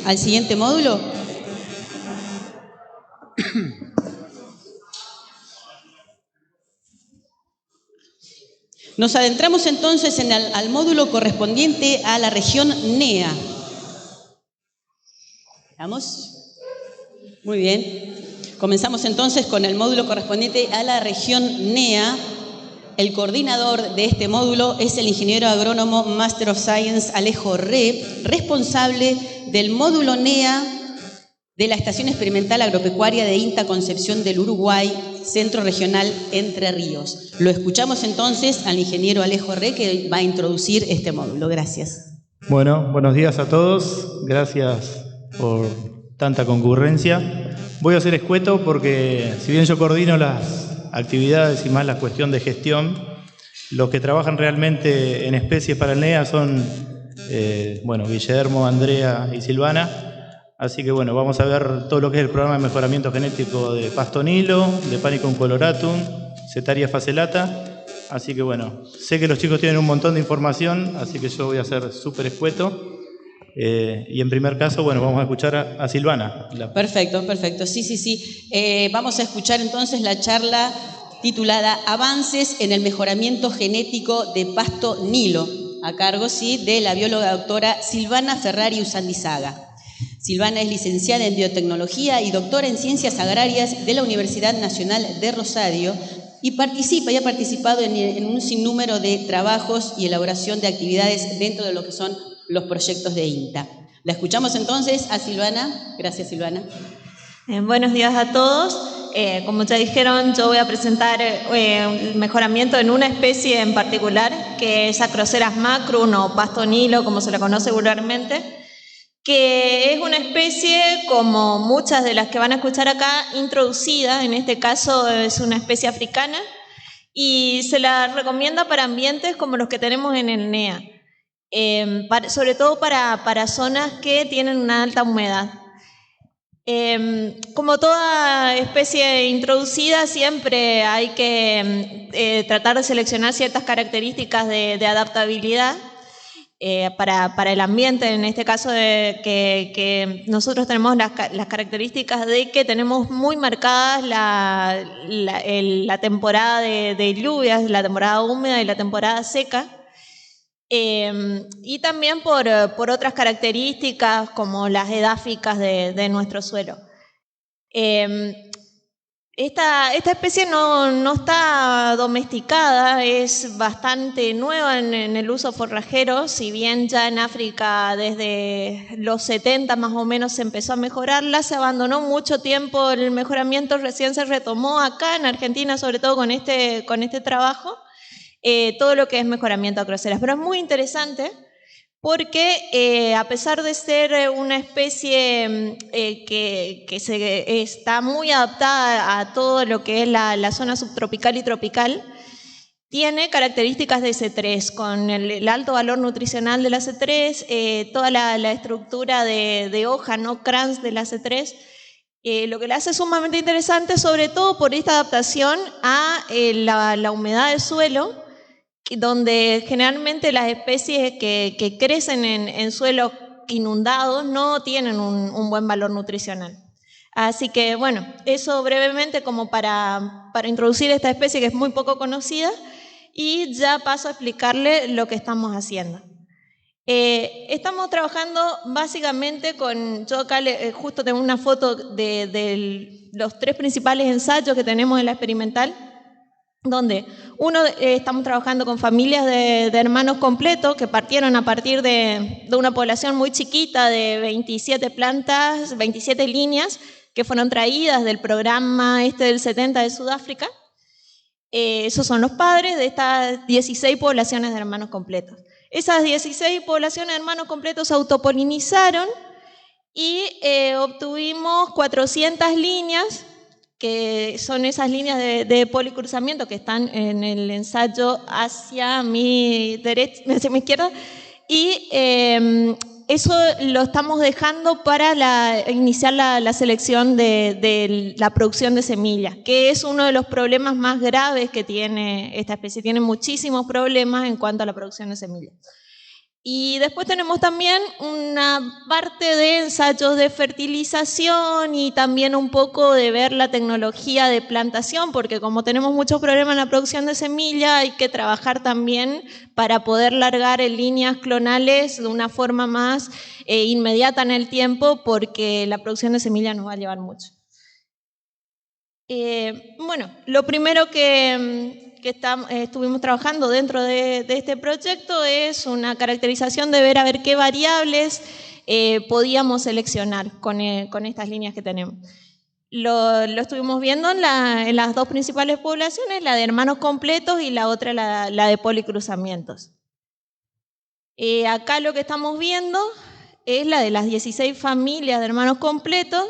al siguiente módulo. Nos adentramos entonces al módulo correspondiente a la región NEA. ¿Vamos? Muy bien. Comenzamos entonces con el módulo correspondiente a la región NEA. El coordinador de este módulo es el ingeniero agrónomo Master of Science Alejo Re, responsable del módulo NEA de la Estación Experimental Agropecuaria de INTA Concepción del Uruguay, Centro Regional Entre Ríos. Lo escuchamos entonces al ingeniero Alejo Re, que va a introducir este módulo. Gracias. Bueno, buenos días a todos. Gracias por tanta concurrencia. Voy a ser escueto porque, si bien yo coordino las actividades y más la cuestión de gestión, los que trabajan realmente en especies para el NEA son, Guillermo, Andrea y Silvana. Así que bueno, vamos a ver todo lo que es el programa de mejoramiento genético de Pasto Nilo, de Panicum coloratum, Setaria fascelata. Así que bueno, sé que los chicos tienen un montón de información, así que yo voy a ser súper escueto. Y en primer caso, bueno, vamos a escuchar a Silvana. Perfecto. Sí. Vamos a escuchar entonces la charla titulada Avances en el mejoramiento genético de Pasto Nilo, a cargo, de la bióloga doctora Silvana Ferrari Usandizaga. Silvana es licenciada en biotecnología y doctora en ciencias agrarias de la Universidad Nacional de Rosario y ha participado en un sinnúmero de trabajos y elaboración de actividades dentro de lo que son los proyectos de INTA. La escuchamos entonces a Silvana. Gracias, Silvana. Buenos días a todos. Como ya dijeron, yo voy a presentar el mejoramiento en una especie en particular, que es Acroceras macrum o Pasto Nilo, como se la conoce vulgarmente, que es una especie, como muchas de las que van a escuchar acá, introducida. En este caso es una especie africana y se la recomienda para ambientes como los que tenemos en el NEA, sobre todo para zonas que tienen una alta humedad. Como toda especie introducida, siempre hay que tratar de seleccionar ciertas características de adaptabilidad para el ambiente. En este caso, que nosotros tenemos las características de que tenemos muy marcadas la temporada de lluvias, la temporada húmeda y la temporada seca. Y también por otras características como las edáficas de nuestro suelo. Esta especie no está domesticada, es bastante nueva en el uso forrajero. Si bien ya en África desde los 70 más o menos se empezó a mejorarla, se abandonó mucho tiempo el mejoramiento, recién se retomó acá en Argentina, sobre todo con este trabajo. Todo lo que es mejoramiento a Acroceras. Pero es muy interesante porque a pesar de ser una especie que está muy adaptada a todo lo que es la zona subtropical y tropical, tiene características de C3, con el alto valor nutricional de la C3, toda la estructura de hoja, no crans de la C3, lo que la hace sumamente interesante, sobre todo por esta adaptación a la humedad del suelo, donde generalmente las especies que crecen en suelos inundados no tienen un buen valor nutricional. Así que bueno, eso brevemente como para introducir esta especie que es muy poco conocida, y ya paso a explicarle lo que estamos haciendo. Estamos trabajando básicamente yo acá justo tengo una foto de los 3 principales ensayos que tenemos en la experimental, donde estamos trabajando con familias de hermanos completos que partieron a partir de una población muy chiquita de 27 plantas, 27 líneas que fueron traídas del programa del 70 de Sudáfrica. Esos son los padres de estas 16 poblaciones de hermanos completos. Esas 16 poblaciones de hermanos completos se autopolinizaron y obtuvimos 400 líneas, que son esas líneas de policruzamiento que están en el ensayo hacia mi derecha, hacia mi izquierda, y eso lo estamos dejando para iniciar la selección de la producción de semillas, que es uno de los problemas más graves que tiene esta especie. Tiene muchísimos problemas en cuanto a la producción de semillas. Y después tenemos también una parte de ensayos de fertilización y también un poco de ver la tecnología de plantación, porque como tenemos muchos problemas en la producción de semilla, hay que trabajar también para poder largar en líneas clonales de una forma más inmediata en el tiempo, porque la producción de semilla nos va a llevar mucho. Bueno, lo primero que estuvimos trabajando dentro de este proyecto es una caracterización de ver a ver qué variables podíamos seleccionar con estas líneas que tenemos. Lo estuvimos viendo en las dos principales poblaciones, la de hermanos completos y la otra la de policruzamientos. Acá lo que estamos viendo es la de las 16 familias de hermanos completos.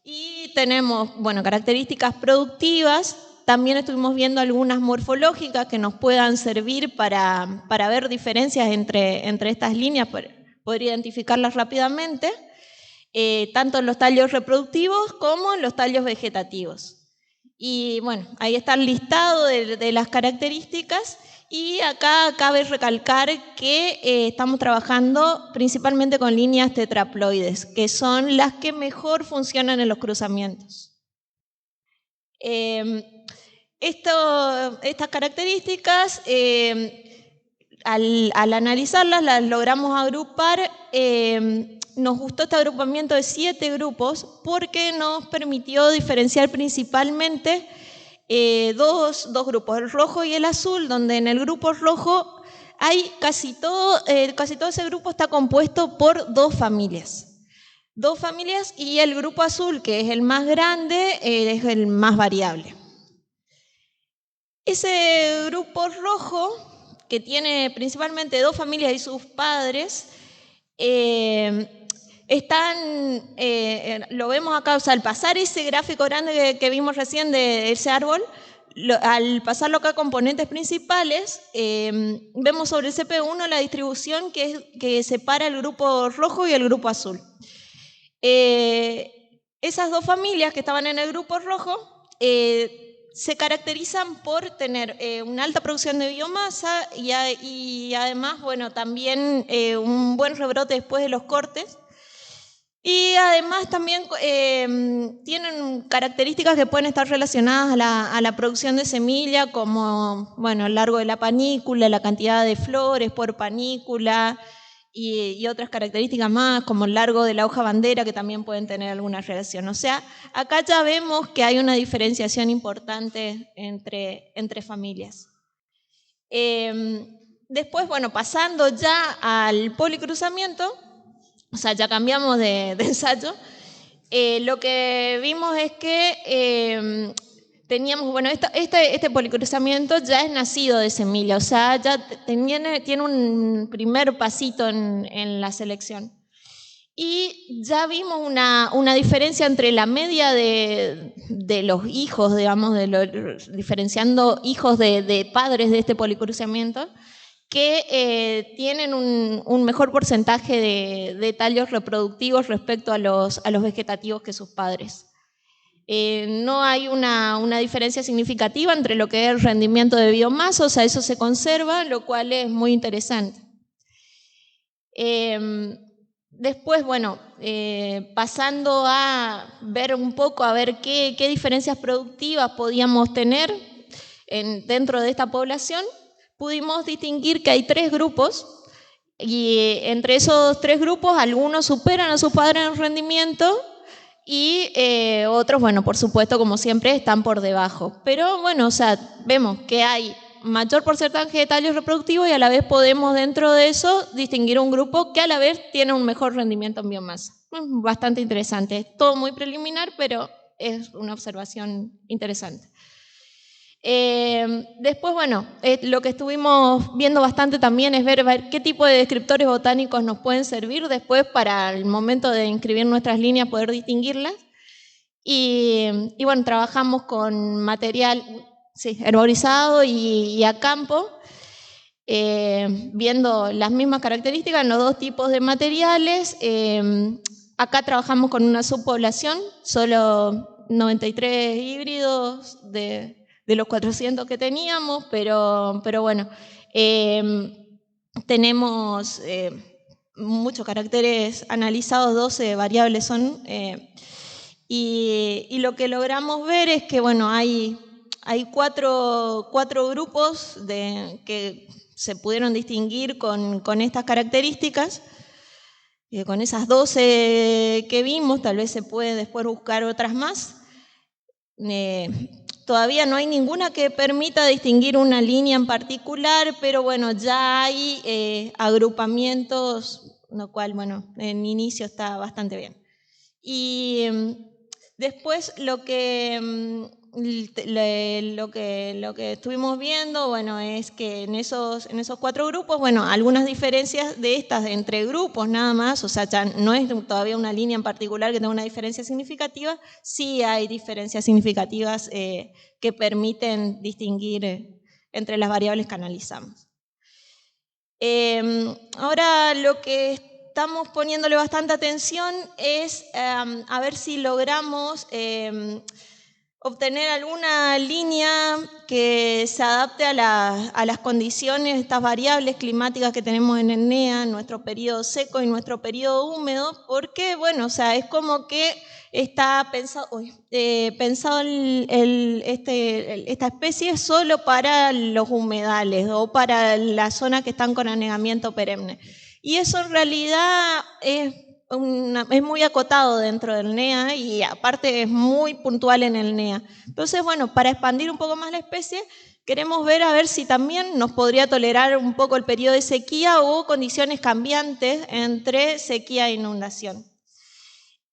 Y tenemos, bueno, características productivas. También estuvimos viendo algunas morfológicas que nos puedan servir para ver diferencias entre estas líneas, para poder identificarlas rápidamente, tanto en los tallos reproductivos como en los tallos vegetativos. Y bueno, ahí está el listado de las características. Y acá cabe recalcar que estamos trabajando principalmente con líneas tetraploides, que son las que mejor funcionan en los cruzamientos. Estas características, al analizarlas, las logramos agrupar. Nos gustó este agrupamiento de 7 grupos porque nos permitió diferenciar principalmente dos grupos, el rojo y el azul, donde en el grupo rojo hay casi todo ese grupo está compuesto por 2 familias. 2 familias, y el grupo azul, que es el más grande, es el más variable. Ese grupo rojo, que tiene principalmente 2 familias y sus padres, lo vemos acá, o sea, al pasar ese gráfico grande que vimos recién de ese árbol, al pasarlo acá a componentes principales, vemos sobre el CP1 la distribución que separa el grupo rojo y el grupo azul. Esas 2 familias que estaban en el grupo rojo se caracterizan por tener una alta producción de biomasa y además, bueno, también un buen rebrote después de los cortes. Y además también tienen características que pueden estar relacionadas a la producción de semilla, como, bueno, el largo de la panícula, la cantidad de flores por panícula y otras características más, como el largo de la hoja bandera, que también pueden tener alguna relación. O sea, acá ya vemos que hay una diferenciación importante entre familias. Después, bueno, pasando ya al policruzamiento, o sea, ya cambiamos de ensayo, lo que vimos es que teníamos, bueno, este policruzamiento ya es nacido de semilla, o sea, ya tiene un primer pasito en la selección. Y ya vimos una diferencia entre la media de los hijos, digamos, diferenciando hijos de padres de este policruzamiento, que tienen un mejor porcentaje de tallos reproductivos respecto a los vegetativos que sus padres. No hay una diferencia significativa entre lo que es el rendimiento de biomasa, o sea, eso se conserva, lo cual es muy interesante. Después, bueno, pasando a ver un poco, a ver qué diferencias productivas podíamos tener dentro de esta población, pudimos distinguir que hay 3 grupos, y entre esos 3 grupos algunos superan a sus padres en rendimiento y otros, bueno, por supuesto, como siempre, están por debajo. Pero bueno, o sea, vemos que hay mayor porcentaje de tallos reproductivos y a la vez podemos dentro de eso distinguir un grupo que a la vez tiene un mejor rendimiento en biomasa. Bastante interesante, es todo muy preliminar, pero es una observación interesante. Después, bueno, lo que estuvimos viendo bastante también es ver qué tipo de descriptores botánicos nos pueden servir después para el momento de inscribir nuestras líneas, poder distinguirlas. Y bueno, trabajamos con material herborizado y a campo, viendo las mismas características en los 2 tipos de materiales. Acá trabajamos con una subpoblación, solo 93 híbridos de los 400 que teníamos, pero bueno, tenemos muchos caracteres analizados, 12 variables son, y lo que logramos ver es que, bueno, hay cuatro grupos que se pudieron distinguir con estas características. Con esas 12 que vimos, tal vez se puede después buscar otras más. Todavía no hay ninguna que permita distinguir una línea en particular, pero bueno, ya hay agrupamientos, lo cual, bueno, en inicio está bastante bien. Y después lo que estuvimos viendo, bueno, es que en esos 4 grupos, bueno, algunas diferencias de estas entre grupos nada más, o sea, ya no es todavía una línea en particular que tenga una diferencia significativa, sí hay diferencias significativas que permiten distinguir entre las variables que analizamos. Ahora lo que estamos poniéndole bastante atención es a ver si logramos obtener alguna línea que se adapte a las condiciones, estas variables climáticas que tenemos en el NEA, nuestro periodo seco y nuestro periodo húmedo, porque, bueno, o sea, es como que está pensado esta especie solo para los humedales o para las zonas que están con anegamiento perenne. Y eso en realidad es muy acotado dentro del NEA y aparte es muy puntual en el NEA. Entonces, bueno, para expandir un poco más la especie, queremos ver a ver si también nos podría tolerar un poco el periodo de sequía o condiciones cambiantes entre sequía e inundación.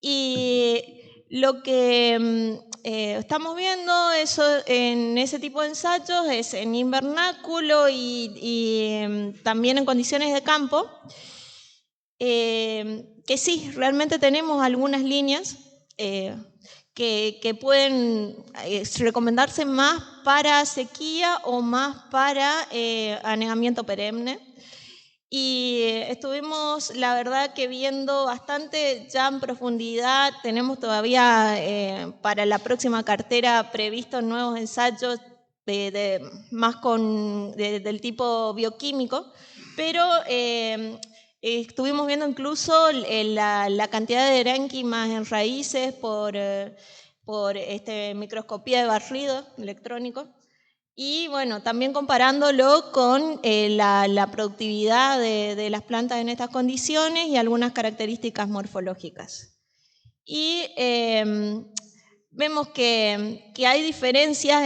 Y lo que estamos viendo eso, en ese tipo de ensayos es en invernáculo y también en condiciones de campo, que sí, realmente tenemos algunas líneas que pueden recomendarse más para sequía o más para anegamiento perenne. Y estuvimos, la verdad, que viendo bastante ya en profundidad. Tenemos todavía para la próxima cartera previstos nuevos ensayos más del tipo bioquímico, pero estuvimos viendo incluso la cantidad de erénquimas en raíces por microscopía de barrido electrónico. Y bueno, también comparándolo con la productividad de las plantas en estas condiciones y algunas características morfológicas. Y vemos que hay diferencias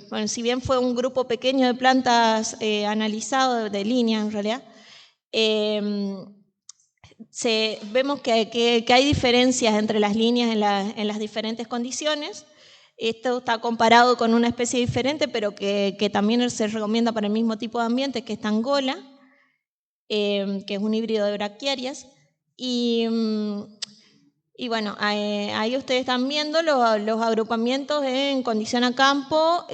bueno, si bien fue un grupo pequeño de plantas analizado, de línea en realidad, vemos que hay diferencias entre las líneas en las diferentes condiciones. Esto está comparado con una especie diferente, pero que también se recomienda para el mismo tipo de ambiente, que es Angola, que es un híbrido de braquiarias. Y bueno, ahí ustedes están viendo los agrupamientos en condición a campo,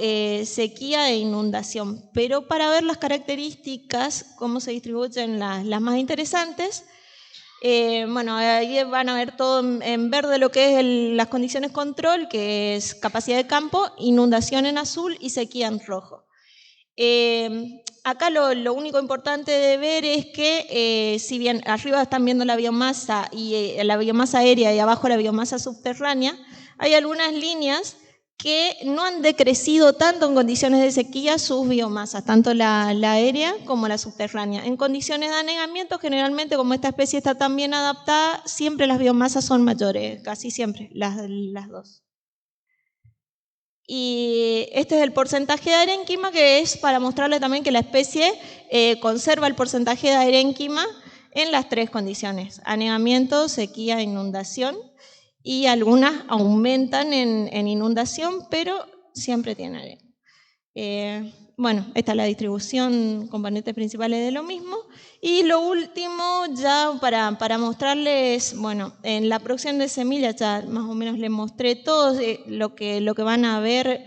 sequía e inundación. Pero para ver las características, cómo se distribuyen las más interesantes, bueno, ahí van a ver todo en verde lo que es las condiciones control, que es capacidad de campo, inundación en azul y sequía en rojo. Acá lo único importante de ver es que si bien arriba están viendo la biomasa aérea y abajo la biomasa subterránea, hay algunas líneas que no han decrecido tanto en condiciones de sequía sus biomasas, tanto la aérea como la subterránea. En condiciones de anegamiento, generalmente, como esta especie está tan bien adaptada, siempre las biomasas son mayores, casi siempre, las dos. Y este es el porcentaje de arénquima, que es para mostrarle también que la especie conserva el porcentaje de arénquima en las 3 condiciones: anegamiento, sequía, inundación. Y algunas aumentan en inundación, pero siempre tienen arena. Bueno, esta es la distribución, componentes principales de lo mismo. Y lo último, ya para mostrarles, bueno, en la producción de semillas ya más o menos les mostré todo lo que van a ver.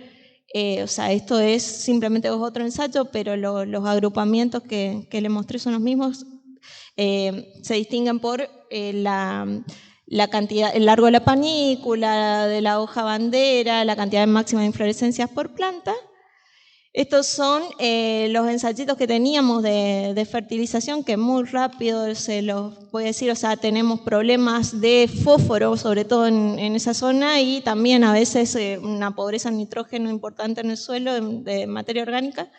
O sea, esto es simplemente otro ensayo, pero los agrupamientos que les mostré son los mismos. Se distinguen por la cantidad, el largo de la panícula, de la hoja bandera, la cantidad máxima de inflorescencias por planta. Estos son los ensayitos que teníamos de fertilización, que muy rápido se los voy a decir, o sea, tenemos problemas de fósforo, sobre todo en esa zona, y también a veces una pobreza en nitrógeno importante en el suelo, de materia orgánica.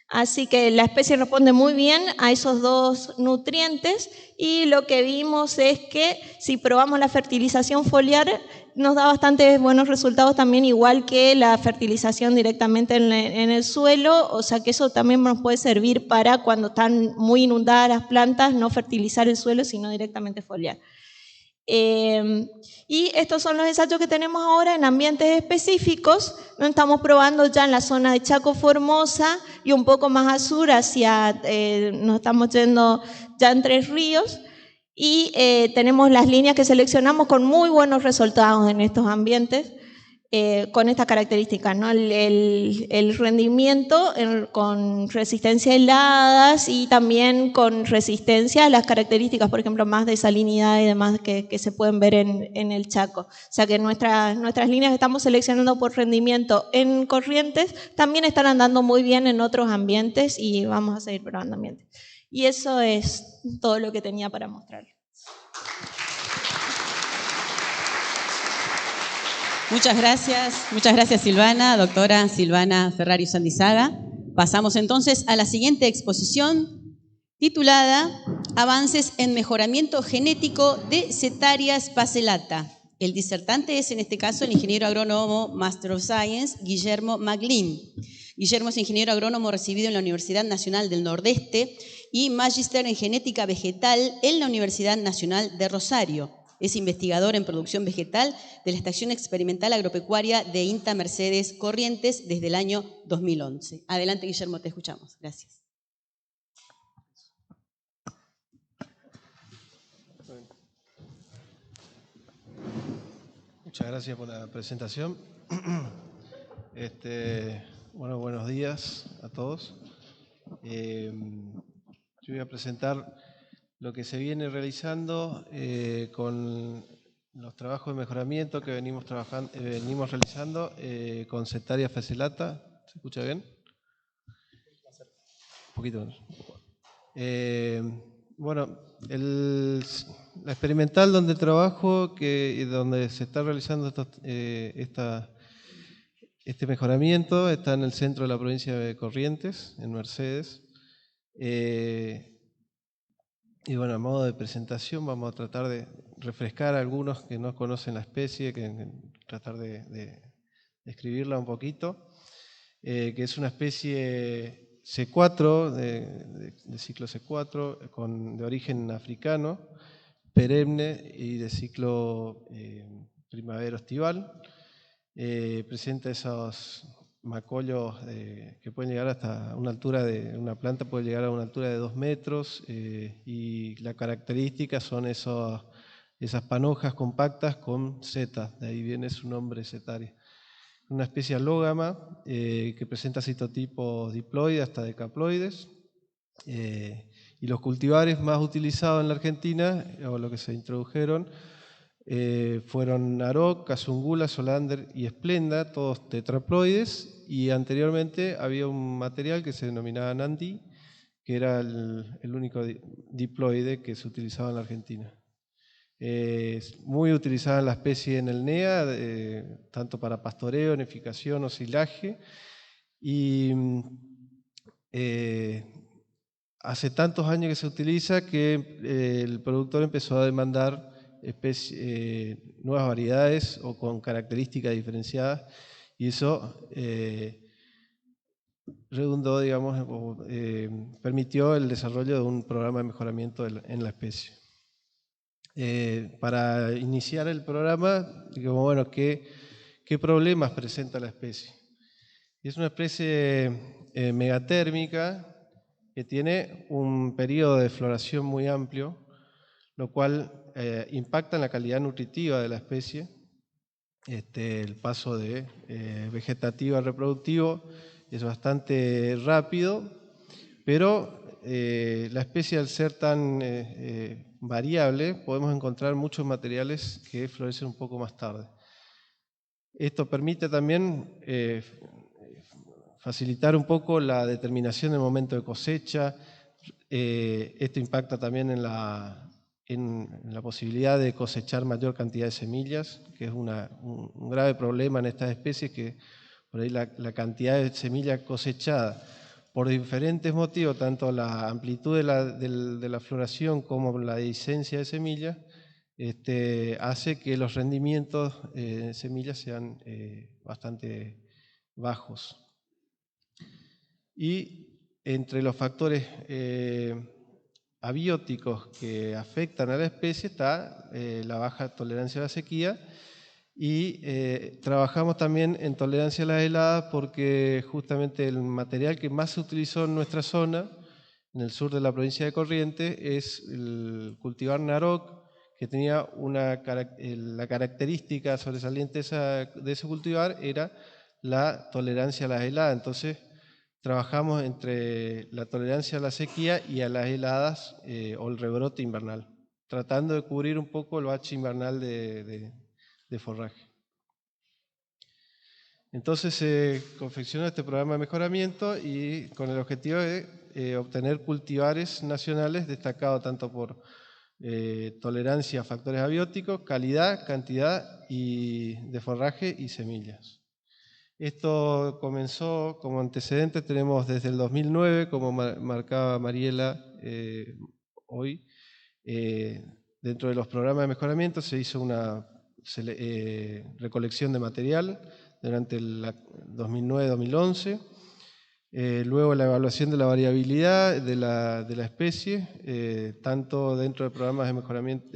Así que la especie responde muy bien a esos dos nutrientes, y lo que vimos es que si probamos la fertilización foliar nos da bastante buenos resultados también, igual que la fertilización directamente en el suelo, o sea que eso también nos puede servir para cuando están muy inundadas las plantas, no fertilizar el suelo sino directamente foliar. Y estos son los ensayos que tenemos ahora en ambientes específicos. Nos estamos probando ya en la zona de Chaco Formosa y un poco más al sur, nos estamos yendo ya en Tres Ríos, y tenemos las líneas que seleccionamos con muy buenos resultados en estos ambientes, con estas características, ¿no? El rendimiento con resistencia a heladas y también con resistencia a las características, por ejemplo, más de salinidad y demás que se pueden ver en el Chaco. O sea que nuestras líneas que estamos seleccionando por rendimiento en corrientes también están andando muy bien en otros ambientes, y vamos a seguir probando ambientes. Y eso es todo lo que tenía para mostrar. Muchas gracias Silvana, doctora Silvana Ferrario Sandizaga. Pasamos entonces a la siguiente exposición titulada Avances en mejoramiento genético de Setaria sphacelata. El disertante es en este caso el ingeniero agrónomo Master of Science Guillermo Maglin. Guillermo es ingeniero agrónomo recibido en la Universidad Nacional del Nordeste y magíster en genética vegetal en la Universidad Nacional de Rosario. Es investigador en producción vegetal de la Estación Experimental Agropecuaria de INTA Mercedes Corrientes desde el año 2011. Adelante, Guillermo, te escuchamos. Gracias. Muchas gracias por la presentación. Bueno, buenos días a todos. Yo voy a presentar lo que se viene realizando con los trabajos de mejoramiento que venimos realizando con Setaria sphacelata. ¿Se escucha bien? Un poquito menos. Bueno, la experimental donde trabajo, donde se está realizando este mejoramiento, está en el centro de la provincia de Corrientes, en Mercedes. Y bueno, a modo de presentación vamos a tratar de refrescar a algunos que no conocen la especie, tratar de describirla un poquito, que es una especie C4, de ciclo C4, de origen africano, perenne y de ciclo primavera-estival. Presenta esos macollos que pueden llegar hasta una planta puede llegar a una altura de 2 metros, y la característica son esas panojas compactas con setas, de ahí viene su nombre Setaria. Una especie alógama que presenta citotipos diploides hasta decaploides, y los cultivares más utilizados en la Argentina, o los que se introdujeron, fueron Aroc, Casungula, Solander y Esplenda, todos tetraploides, y anteriormente había un material que se denominaba Nandi, que era el único diploide que se utilizaba en la Argentina. Muy utilizada la especie en el NEA, tanto para pastoreo, nidificación o silaje, y hace tantos años que se utiliza que el productor empezó a demandar nuevas variedades o con características diferenciadas, y eso redundó, digamos, permitió el desarrollo de un programa de mejoramiento en la especie. Para iniciar el programa, digamos, bueno, ¿qué problemas presenta la especie? Es una especie megatérmica que tiene un periodo de floración muy amplio, lo cual impacta en la calidad nutritiva de la especie. El paso de vegetativo a reproductivo es bastante rápido, pero la especie, al ser tan variable, podemos encontrar muchos materiales que florecen un poco más tarde. Esto permite también facilitar un poco la determinación del momento de cosecha. Esto impacta también en la posibilidad de cosechar mayor cantidad de semillas, que es un grave problema en estas especies, que por ahí la cantidad de semillas cosechadas por diferentes motivos, tanto la amplitud de la floración como la licencia de semillas, hace que los rendimientos de semillas sean bastante bajos. Y entre los factores abióticos que afectan a la especie está la baja tolerancia a la sequía, y trabajamos también en tolerancia a las heladas porque justamente el material que más se utilizó en nuestra zona, en el sur de la provincia de Corrientes, es el cultivar Naroc, que tenía la característica sobresaliente de ese cultivar era la tolerancia a las heladas. Entonces trabajamos entre la tolerancia a la sequía y a las heladas o el rebrote invernal, tratando de cubrir un poco el bache invernal de forraje. Entonces se confeccionó este programa de mejoramiento y con el objetivo de obtener cultivares nacionales destacados tanto por tolerancia a factores abióticos, calidad, cantidad de forraje y semillas. Esto comenzó como antecedentes, tenemos desde el 2009, como marcaba Mariela hoy, dentro de los programas de mejoramiento se hizo una recolección de material durante el 2009-2011, luego la evaluación de la variabilidad de la especie, tanto dentro de programas de mejoramiento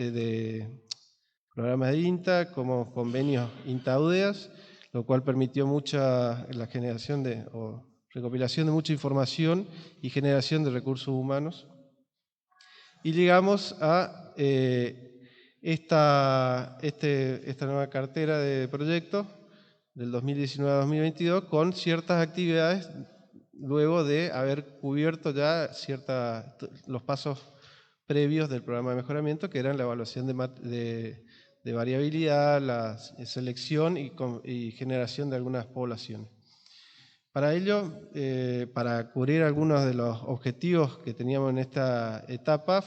programas de INTA como convenios INTA-UDEAS, lo cual permitió la generación o recopilación de mucha información y generación de recursos humanos. Y llegamos a esta nueva cartera de proyectos del 2019 a 2022 con ciertas actividades luego de haber cubierto ya los pasos previos del programa de mejoramiento, que eran la evaluación de variabilidad, la selección y generación de algunas poblaciones. Para ello, para cubrir algunos de los objetivos que teníamos en esta etapa,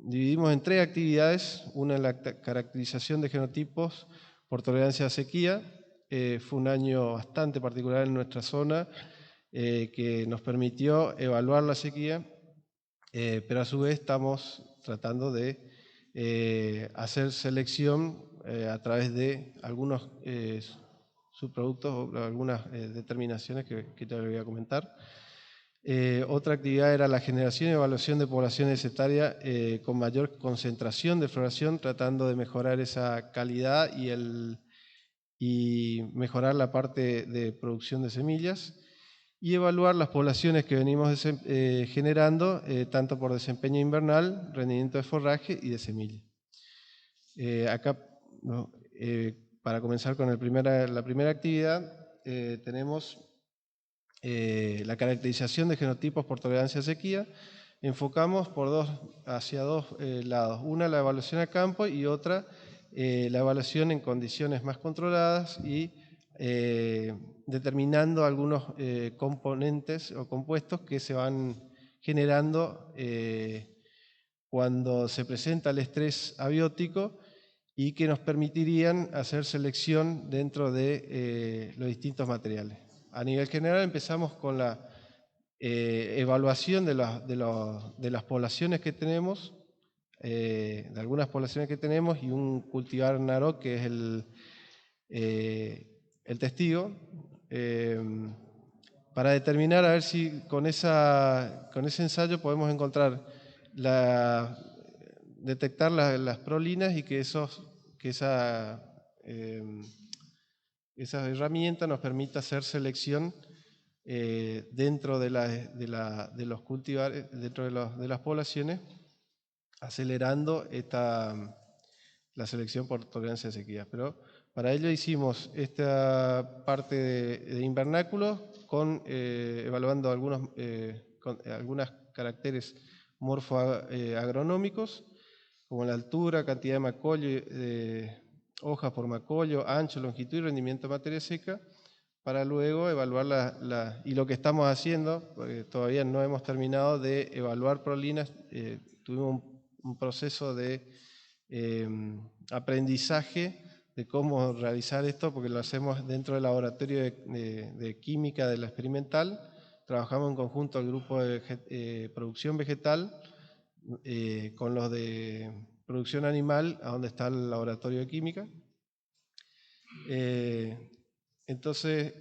dividimos en 3 actividades. Una, la caracterización de genotipos por tolerancia a sequía. Fue un año bastante particular en nuestra zona, que nos permitió evaluar la sequía, pero a su vez estamos tratando de hacer selección a través de algunos subproductos o algunas determinaciones que te voy a comentar. Otra actividad era la generación y evaluación de poblaciones etarias con mayor concentración de floración, tratando de mejorar esa calidad y mejorar la parte de producción de semillas, y evaluar las poblaciones que venimos generando, tanto por desempeño invernal, rendimiento de forraje y de semilla. Acá, para comenzar con la primera actividad, tenemos la caracterización de genotipos por tolerancia a sequía. Enfocamos hacia dos lados. Una, la evaluación a campo, y otra, la evaluación en condiciones más controladas y determinando algunos componentes o compuestos que se van generando cuando se presenta el estrés abiótico y que nos permitirían hacer selección dentro de los distintos materiales. A nivel general empezamos con la evaluación de las poblaciones que tenemos, de algunas poblaciones que tenemos, y un cultivar Naroc, que es el testigo, para determinar a ver si con ese ensayo podemos detectar las prolinas y que esa herramienta nos permita hacer selección dentro de los cultivares, dentro de las poblaciones, acelerando la selección por tolerancia a sequía. Pero para ello hicimos esta parte de invernáculos evaluando algunos caracteres morfoagronómicos, como la altura, cantidad de macollo, hojas por macollo, ancho, longitud y rendimiento de materia seca, para luego evaluar y lo que estamos haciendo, porque todavía no hemos terminado de evaluar prolinas, tuvimos un proceso de aprendizaje de cómo realizar esto, porque lo hacemos dentro del laboratorio de química de la experimental. Trabajamos en conjunto el grupo de producción vegetal con los de producción animal, a donde está el laboratorio de química. Entonces,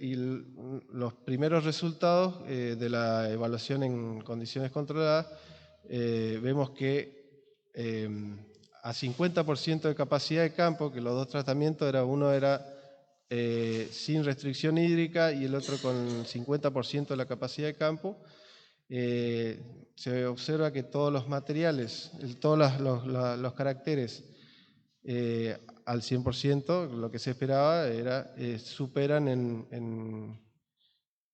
los primeros resultados de la evaluación en condiciones controladas, vemos que a 50% de capacidad de campo, que los dos tratamientos, uno era sin restricción hídrica y el otro con 50% de la capacidad de campo, se observa que todos los materiales, todos los caracteres al 100%, lo que se esperaba superan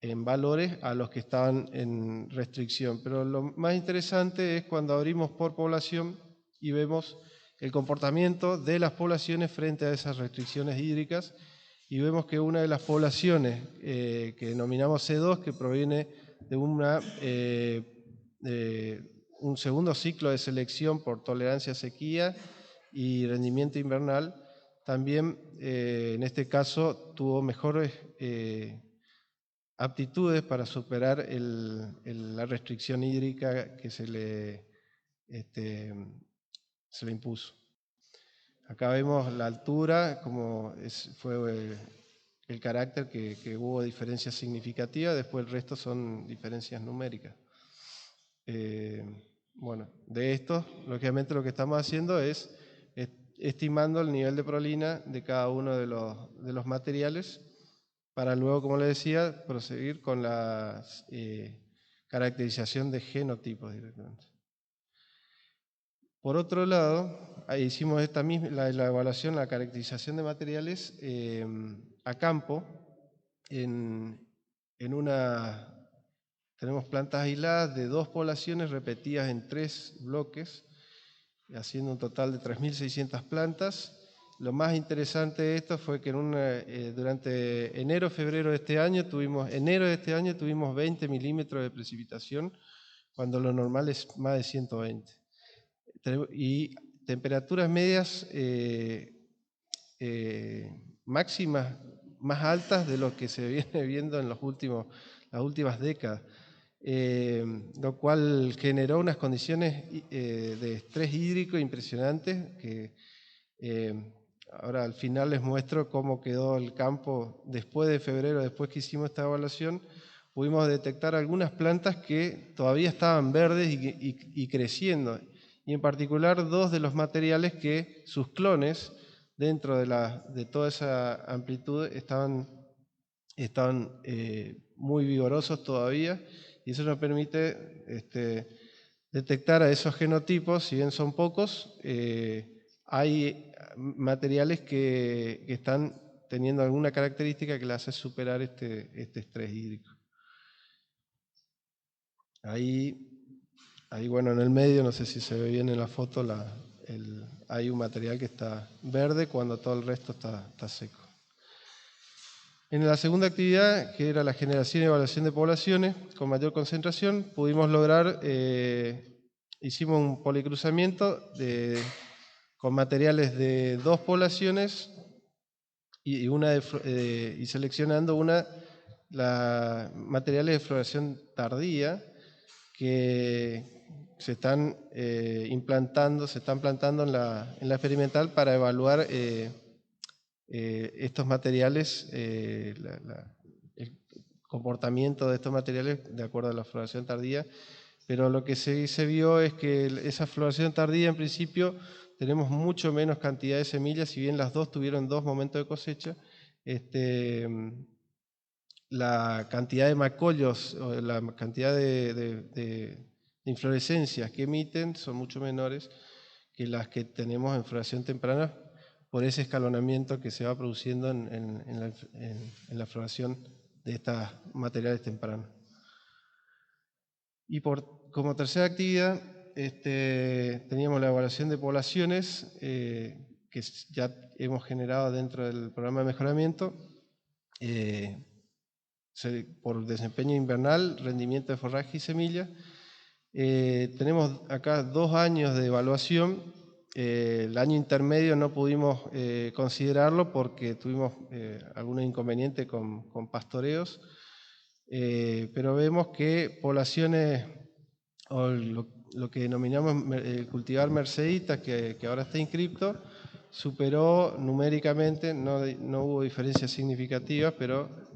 en valores a los que estaban en restricción. Pero lo más interesante es cuando abrimos por población y vemos el comportamiento de las poblaciones frente a esas restricciones hídricas, y vemos que una de las poblaciones que denominamos C2, que proviene de un segundo ciclo de selección por tolerancia a sequía y rendimiento invernal, también en este caso tuvo mejores aptitudes para superar la restricción hídrica que se le impuso. Acá vemos la altura, como fue el carácter que hubo diferencias significativas, después el resto son diferencias numéricas. Bueno, de esto, lógicamente lo que estamos haciendo es estimando el nivel de prolina de cada uno de los materiales, para luego, como les decía, proseguir con la caracterización de genotipos directamente. Por otro lado, ahí hicimos la evaluación, la caracterización de materiales a campo. Tenemos plantas aisladas de 2 poblaciones repetidas en 3 bloques, haciendo un total de 3.600 plantas. Lo más interesante de esto fue que durante enero-febrero de este año tuvimos 20 milímetros de precipitación, cuando lo normal es más de 120. Y temperaturas medias máximas más altas de lo que se viene viendo en las últimas décadas, lo cual generó unas condiciones de estrés hídrico impresionantes que ahora al final les muestro cómo quedó el campo después de febrero, después que hicimos esta evaluación. Pudimos detectar algunas plantas que todavía estaban verdes y creciendo, y en particular 2 de los materiales que sus clones, dentro de toda esa amplitud, estaban muy vigorosos todavía, y eso nos permite detectar a esos genotipos. Si bien son pocos, hay materiales que están teniendo alguna característica que le hace superar este estrés hídrico. Ahí, bueno, en el medio, no sé si se ve bien en la foto, hay un material que está verde cuando todo el resto está seco. En la segunda actividad, que era la generación y evaluación de poblaciones con mayor concentración, pudimos lograr, hicimos un policruzamiento con materiales de 2 poblaciones y seleccionando materiales de floración tardía que se están plantando en la experimental para evaluar estos materiales, el comportamiento de estos materiales de acuerdo a la floración tardía. Pero lo que se vio es que esa floración tardía, en principio, tenemos mucho menos cantidad de semillas. Si bien las 2 tuvieron 2 momentos de cosecha, la cantidad de macollos o la cantidad de inflorescencias que emiten son mucho menores que las que tenemos en floración temprana, por ese escalonamiento que se va produciendo en la floración de estos materiales tempranos. Y como tercera actividad, teníamos la evaluación de poblaciones que ya hemos generado dentro del programa de mejoramiento, por desempeño invernal, rendimiento de forraje y semillas. Tenemos acá 2 años de evaluación. El año intermedio no pudimos considerarlo porque tuvimos algún inconveniente con pastoreos, pero vemos que poblaciones, o lo que denominamos cultivar merceditas, que ahora está inscripto, superó numéricamente, no hubo diferencias significativas, pero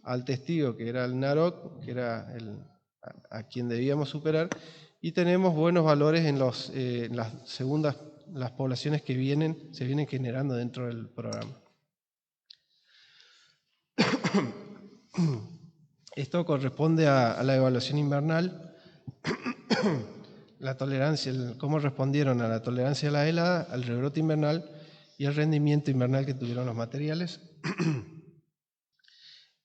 al testigo, que era el NAROC, que era a quien debíamos superar, y tenemos buenos valores en las poblaciones que se vienen generando dentro del programa. Esto corresponde a la evaluación invernal, la tolerancia, cómo respondieron a la tolerancia a la helada, al rebrote invernal y al rendimiento invernal que tuvieron los materiales.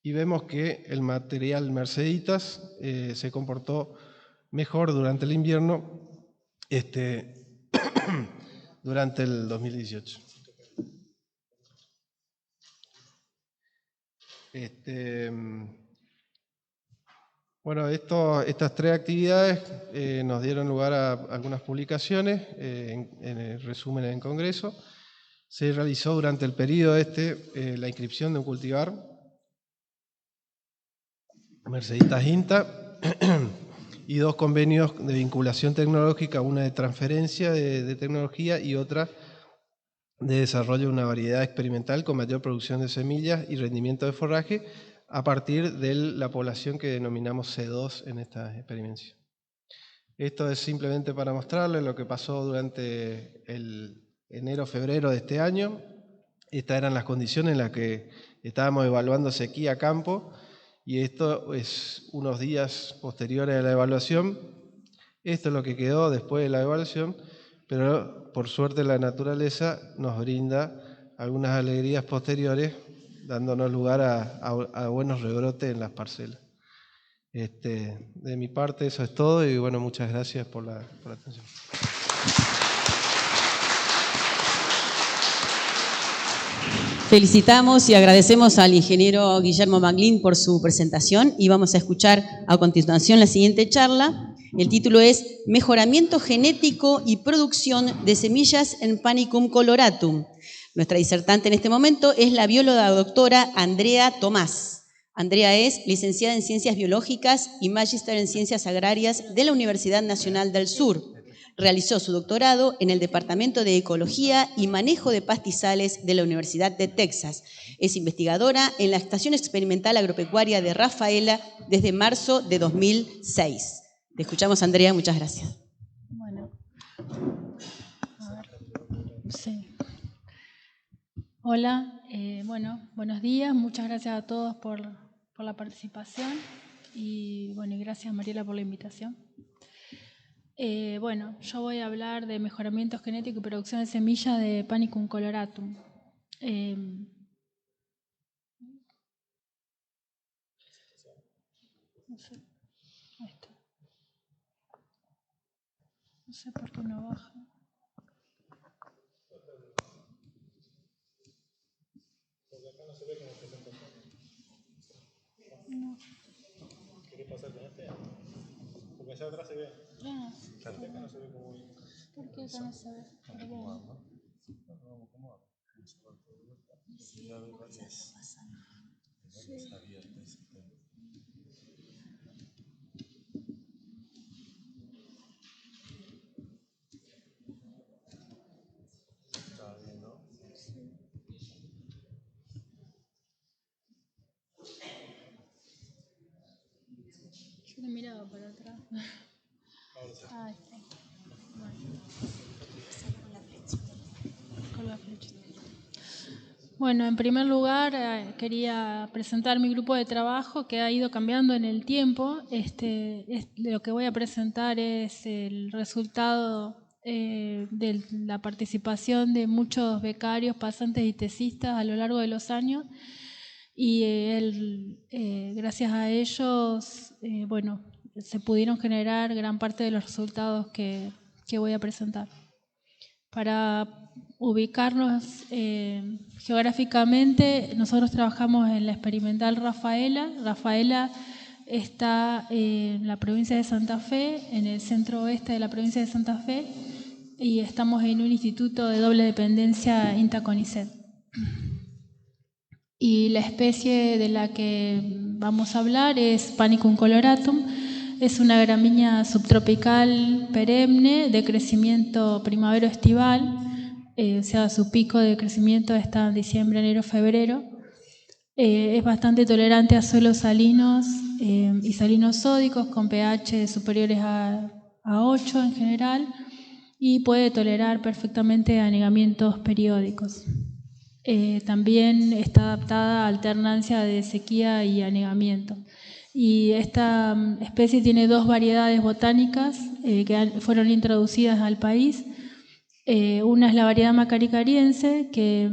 Y vemos que el material Merceditas se comportó mejor durante el invierno, durante el 2018. Bueno, estas 3 actividades nos dieron lugar a algunas publicaciones, en el resumen en Congreso. Se realizó durante el periodo la inscripción de un cultivar, Merceditas INTA, y 2 convenios de vinculación tecnológica, una de transferencia de tecnología y otra de desarrollo de una variedad experimental con mayor producción de semillas y rendimiento de forraje a partir de la población que denominamos C2 en esta experiencia. Esto es simplemente para mostrarles lo que pasó durante el enero-febrero de este año. Estas eran las condiciones en las que estábamos evaluando sequía a campo, y esto es unos días posteriores a la evaluación. Esto es lo que quedó después de la evaluación, pero por suerte la naturaleza nos brinda algunas alegrías posteriores, dándonos lugar a buenos rebrotes en las parcelas. De mi parte eso es todo, y bueno, muchas gracias por la atención. Felicitamos y agradecemos al ingeniero Guillermo Maglin por su presentación, y vamos a escuchar a continuación la siguiente charla. El título es Mejoramiento genético y producción de semillas en Panicum coloratum. Nuestra disertante en este momento es la bióloga doctora Andrea Tomás. Andrea es licenciada en Ciencias Biológicas y magíster en Ciencias Agrarias de la Universidad Nacional del Sur. Realizó su doctorado en el Departamento de Ecología y Manejo de Pastizales de la Universidad de Texas. Es investigadora en la Estación Experimental Agropecuaria de Rafaela desde marzo de 2006. Te escuchamos, Andrea, muchas gracias. Bueno, a ver, sí. Hola, buenos días, muchas gracias a todos por la participación, y gracias, Mariela, por la invitación. Yo voy a hablar de mejoramiento genético y producción de semillas de Panicum coloratum. No sé por qué no baja. Porque acá no se ve como presentación. No. ¿Querés pasar con este? Porque allá atrás se ve. Ah, Acá no se ve como bien. ¿por qué acá no se ve? Perdón. Yo le miraba para atrás. Ah, está. Con la flechita. Bueno, en primer lugar quería presentar mi grupo de trabajo, que ha ido cambiando en el tiempo. Lo que voy a presentar es el resultado de la participación de muchos becarios, pasantes y tesistas a lo largo de los años, y gracias a ellos se pudieron generar gran parte de los resultados que voy a presentar. Para ubicarnos geográficamente, nosotros trabajamos en la experimental Rafaela. Rafaela está en la provincia de Santa Fe, en el centro oeste de la provincia de Santa Fe, y estamos en un instituto de doble dependencia INTA-CONICET. Y la especie de la que vamos a hablar es Panicum coloratum. Es una gramínea subtropical perenne de crecimiento primavero-estival, o sea, su pico de crecimiento está en diciembre, enero, febrero. Es bastante tolerante a suelos salinos y salinos sódicos con pH superiores a 8 en general, y puede tolerar perfectamente anegamientos periódicos. También está adaptada a alternancia de sequía y anegamiento. Y esta especie tiene 2 variedades botánicas que fueron introducidas al país. Una es la variedad macaricariense, que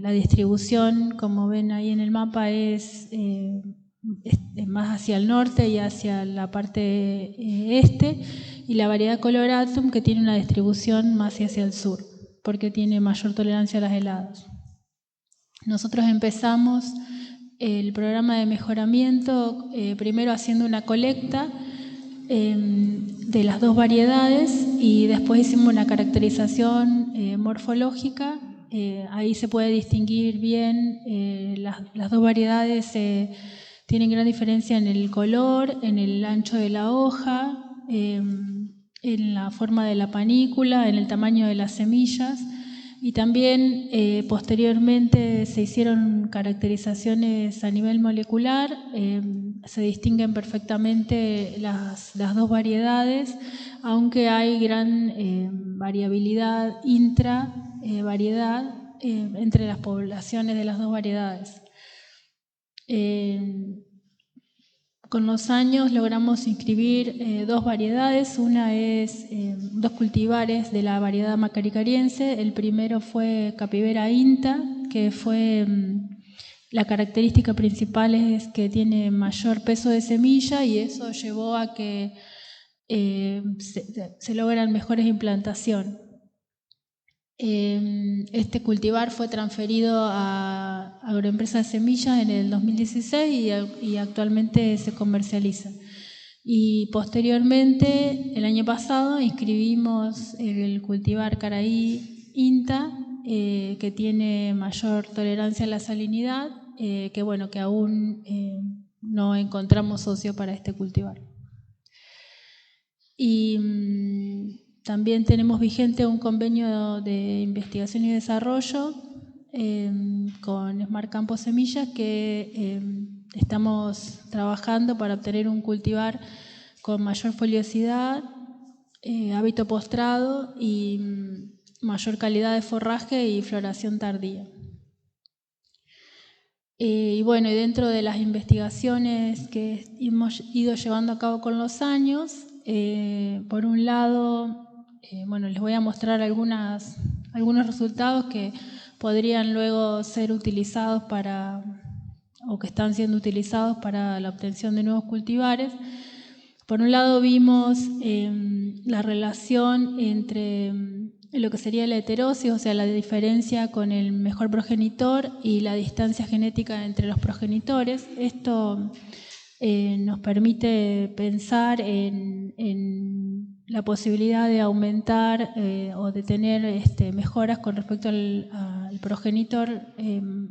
la distribución, como ven ahí en el mapa, es más hacia el norte y hacia la parte este, y la variedad coloratum, que tiene una distribución más hacia el sur, porque tiene mayor tolerancia a las heladas. Nosotros empezamos el programa de mejoramiento primero haciendo una colecta de las 2 variedades, y después hicimos una caracterización morfológica. Ahí se puede distinguir bien, las 2 variedades tienen gran diferencia en el color, en el ancho de la hoja, en la forma de la panícula, en el tamaño de las semillas. Y también posteriormente se hicieron caracterizaciones a nivel molecular. Se distinguen perfectamente las 2 variedades, aunque hay gran variabilidad intra-variedad entre las poblaciones de las 2 variedades. Con los años logramos inscribir 2 variedades. Una es 2 cultivares de la variedad macaricariense. El primero fue Capivera INTA, que fue la característica principal es que tiene mayor peso de semilla, y eso llevó a que se logran mejores implantación. Este cultivar fue transferido a Agroempresa de Semillas en el 2016 y actualmente se comercializa. Y posteriormente, el año pasado, inscribimos el cultivar Caraí INTA, que tiene mayor tolerancia a la salinidad, que aún no encontramos socio para este cultivar. Y también tenemos vigente un convenio de investigación y desarrollo con Smart Campo Semillas, que estamos trabajando para obtener un cultivar con mayor foliosidad, hábito postrado y mayor calidad de forraje y floración tardía. Y dentro de las investigaciones que hemos ido llevando a cabo con los años, por un lado, les voy a mostrar algunos resultados que podrían luego ser utilizados o que están siendo utilizados para la obtención de nuevos cultivares. Por un lado vimos la relación entre lo que sería la heterosis, o sea, la diferencia con el mejor progenitor, y la distancia genética entre los progenitores. Esto nos permite pensar en la posibilidad de aumentar o de tener mejoras con respecto al progenitor,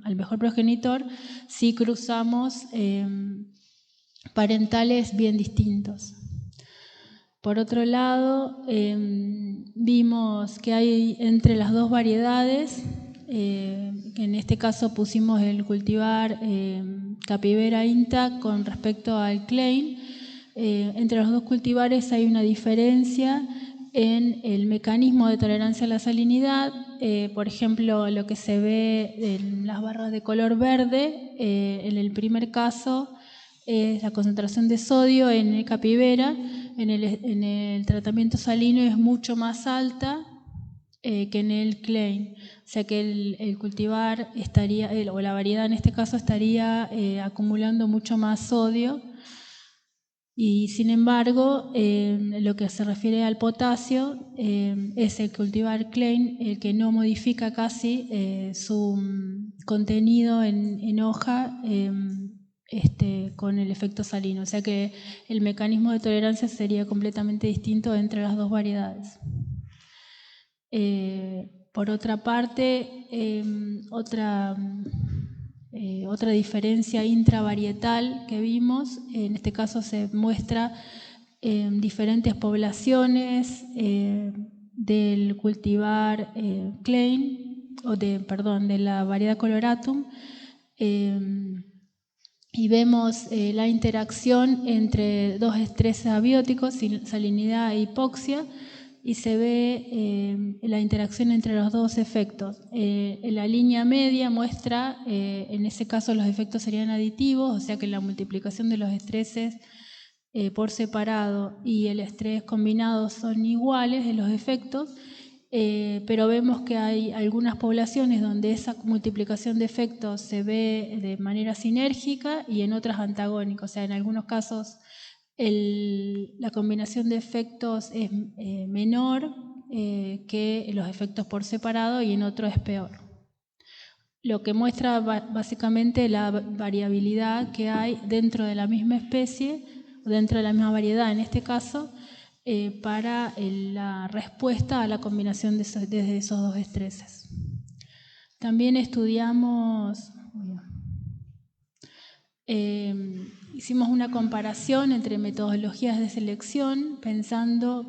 al mejor progenitor, si cruzamos parentales bien distintos. Por otro lado, vimos que hay entre las 2 variedades, que en este caso pusimos el cultivar Capivera INTA con respecto al Klein. Entre los 2 cultivares hay una diferencia en el mecanismo de tolerancia a la salinidad. Por ejemplo, lo que se ve en las barras de color verde, en el primer caso es la concentración de sodio en el Capivera. En el tratamiento salino es mucho más alta que en el Klein. O sea que el cultivar estaría, o la variedad en este caso, estaría acumulando mucho más sodio. Y sin embargo, lo que se refiere al potasio, es el cultivar Klein el que no modifica casi su contenido en hoja con el efecto salino. O sea que el mecanismo de tolerancia sería completamente distinto entre las dos variedades. Por otra parte, otra diferencia intravarietal que vimos, en este caso se muestra diferentes poblaciones del cultivar Klein, de la variedad coloratum, y vemos la interacción entre dos estreses abióticos, salinidad e hipoxia, y se ve la interacción entre los dos efectos. La línea media muestra, en ese caso los efectos serían aditivos, o sea que la multiplicación de los estreses por separado y el estrés combinado son iguales en los efectos, pero vemos que hay algunas poblaciones donde esa multiplicación de efectos se ve de manera sinérgica y en otras antagónica. O sea, en algunos casos la combinación de efectos es menor que los efectos por separado y en otros es peor. Lo que muestra básicamente la variabilidad que hay dentro de la misma especie, o dentro de la misma variedad en este caso, para la respuesta a la combinación de esos dos estreses. También estudiamos, hicimos una comparación entre metodologías de selección, pensando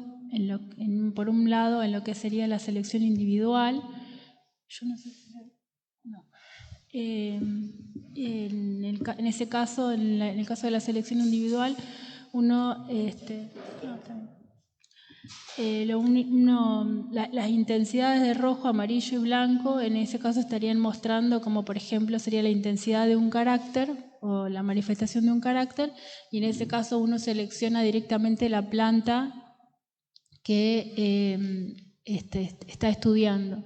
por un lado en lo que sería la selección individual. Yo no sé si... No. En ese caso, en el caso de la selección individual, las intensidades de rojo, amarillo y blanco en ese caso estarían mostrando como por ejemplo sería la intensidad de un carácter o la manifestación de un carácter, y en ese caso uno selecciona directamente la planta que está estudiando.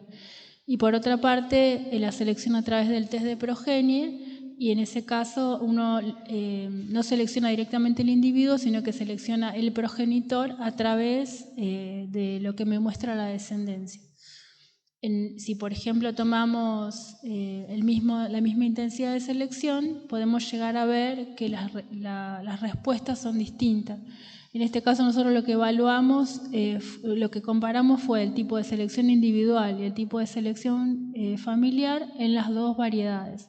Y por otra parte, la selección a través del test de progenie, y en ese caso uno no selecciona directamente el individuo, sino que selecciona el progenitor a través de lo que me muestra la descendencia. Si por ejemplo tomamos la misma intensidad de selección, podemos llegar a ver que las respuestas son distintas. En este caso nosotros lo que evaluamos, lo que comparamos fue el tipo de selección individual y el tipo de selección familiar en las dos variedades.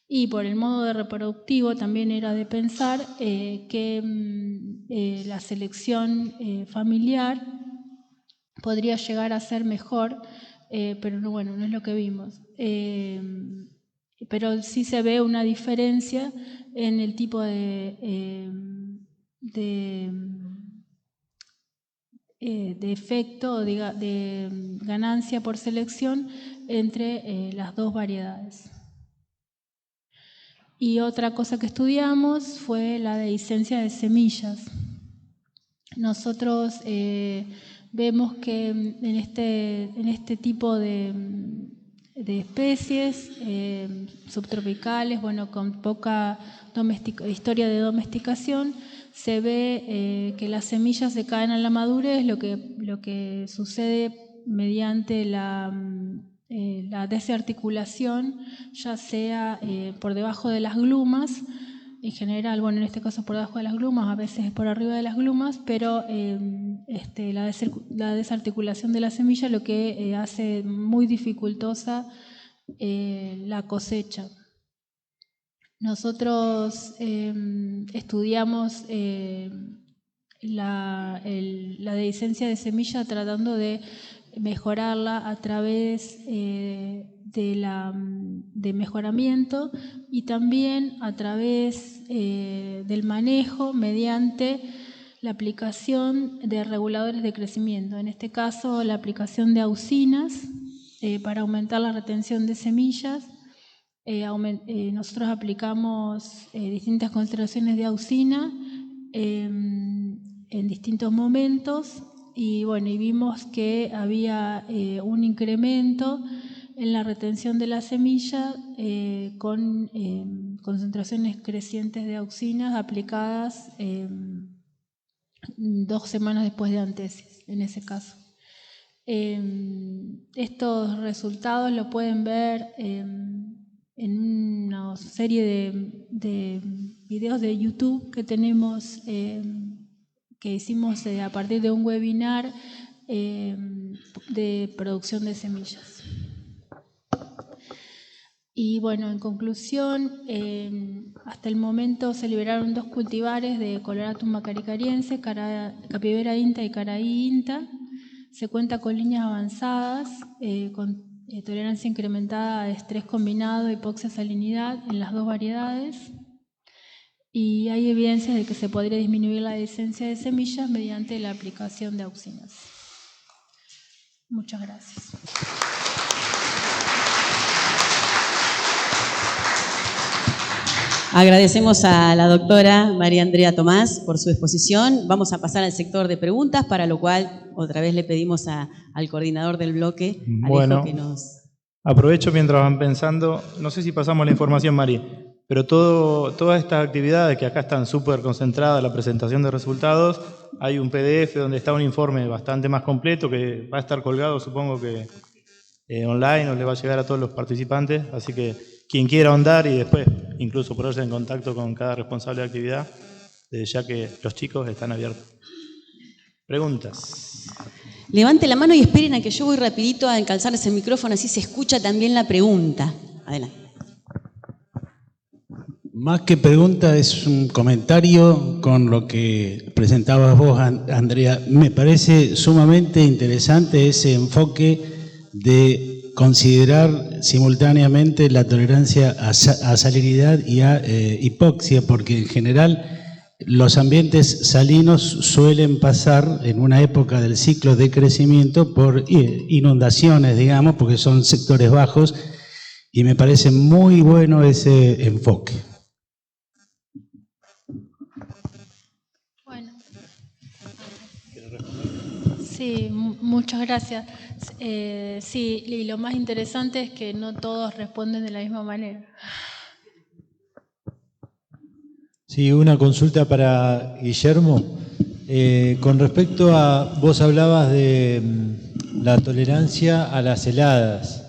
Y por el modo de reproductivo también era de pensar que la selección familiar podría llegar a ser mejor, pero no es lo que vimos. Pero sí se ve una diferencia en el tipo de efecto o de ganancia por selección entre las dos variedades. Y otra cosa que estudiamos fue la dehiscencia de semillas. Nosotros vemos que en este tipo de especies subtropicales, con poca historia de domesticación, se ve que las semillas se caen a la madurez, lo que sucede mediante la desarticulación, ya sea por debajo de las glumas, en general, en este caso por debajo de las glumas, a veces por arriba de las glumas, pero la desarticulación de la semilla lo que hace muy dificultosa la cosecha. Nosotros estudiamos la dehiscencia de semilla tratando de mejorarla a través de mejoramiento y también a través del manejo mediante la aplicación de reguladores de crecimiento. En este caso, la aplicación de auxinas para aumentar la retención de semillas. Nosotros aplicamos distintas concentraciones de auxina en distintos momentos y vimos que había un incremento en la retención de la semilla con concentraciones crecientes de auxinas aplicadas 2 semanas después de antesis, en ese caso. Estos resultados lo pueden ver en una serie de videos de YouTube que tenemos, que hicimos a partir de un webinar de producción de semillas. Y bueno, en conclusión, hasta el momento se liberaron 2 cultivares de Coloratum macaricariense, Capivera inta y Caraí inta. Se cuenta con líneas avanzadas, con tolerancia incrementada a estrés combinado, hipoxia, salinidad en las 2 variedades. Y hay evidencias de que se podría disminuir la dehiscencia de semillas mediante la aplicación de auxinas. Muchas gracias. Agradecemos a la doctora María Andrea Tomás por su exposición. Vamos a pasar al sector de preguntas, para lo cual otra vez le pedimos al coordinador del bloque, Alejo, bueno, que nos... Aprovecho mientras van pensando, no sé si pasamos la información, Mari, pero todas estas actividades que acá están súper concentradas, la presentación de resultados, hay un PDF donde está un informe bastante más completo que va a estar colgado, supongo que online, o le va a llegar a todos los participantes, así que quien quiera ahondar y después incluso ponerse en contacto con cada responsable de actividad, ya que los chicos están abiertos. Preguntas. Levante la mano y esperen a que yo voy rapidito a encalzarles el micrófono, así se escucha también la pregunta. Adelante. Más que pregunta, es un comentario con lo que presentabas vos, Andrea. Me parece sumamente interesante ese enfoque de considerar simultáneamente la tolerancia a salinidad y a hipoxia, porque en general los ambientes salinos suelen pasar en una época del ciclo de crecimiento por inundaciones, digamos, porque son sectores bajos, y me parece muy bueno ese enfoque. Bueno, sí, muchas gracias. Sí, y lo más interesante es que no todos responden de la misma manera. Sí, una consulta para Guillermo. Con respecto a, vos hablabas de la tolerancia a las heladas.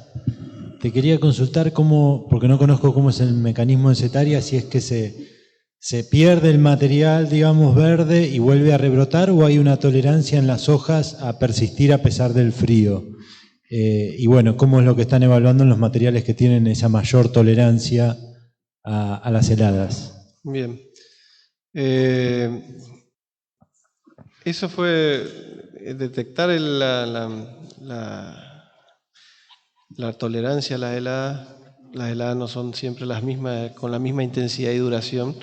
Te quería consultar cómo, porque no conozco cómo es el mecanismo de setaria, si es que se pierde el material, digamos, verde y vuelve a rebrotar, o hay una tolerancia en las hojas a persistir a pesar del frío. Y bueno, ¿cómo es lo que están evaluando en los materiales que tienen esa mayor tolerancia a las heladas? Bien. Eso fue detectar la tolerancia a las heladas. Las heladas no son siempre las mismas, con la misma intensidad y duración,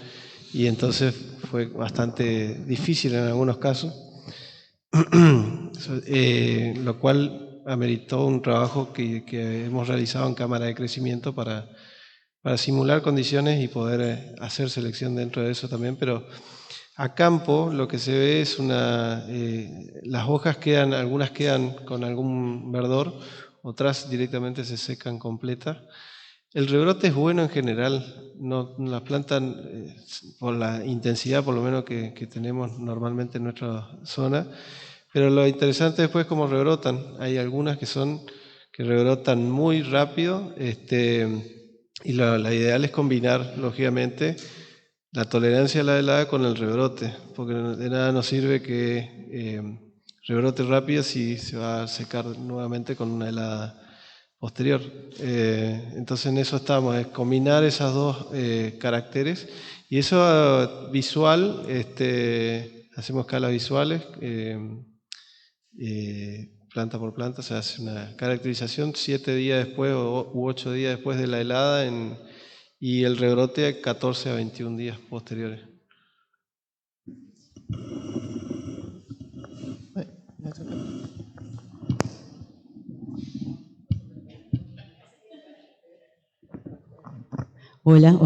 y entonces fue bastante difícil en algunos casos, lo cual ameritó un trabajo que hemos realizado en cámara de crecimiento para simular condiciones y poder hacer selección dentro de eso también, pero a campo lo que se ve es las hojas algunas quedan con algún verdor, otras directamente se secan completas. El rebrote es bueno en general, no las plantas, por la intensidad por lo menos que tenemos normalmente en nuestra zona, pero lo interesante después es cómo rebrotan. Hay algunas que rebrotan muy rápido, y la ideal es combinar, lógicamente, la tolerancia a la helada con el rebrote, porque de nada nos sirve que rebrote rápido si se va a secar nuevamente con una helada posterior. Entonces en eso estamos, es combinar esas dos caracteres, y eso visual, hacemos escalas visuales, planta por planta, se hace una caracterización 7 días después u 8 días después de la helada, y el rebrote 14 a 21 días posteriores. Hola.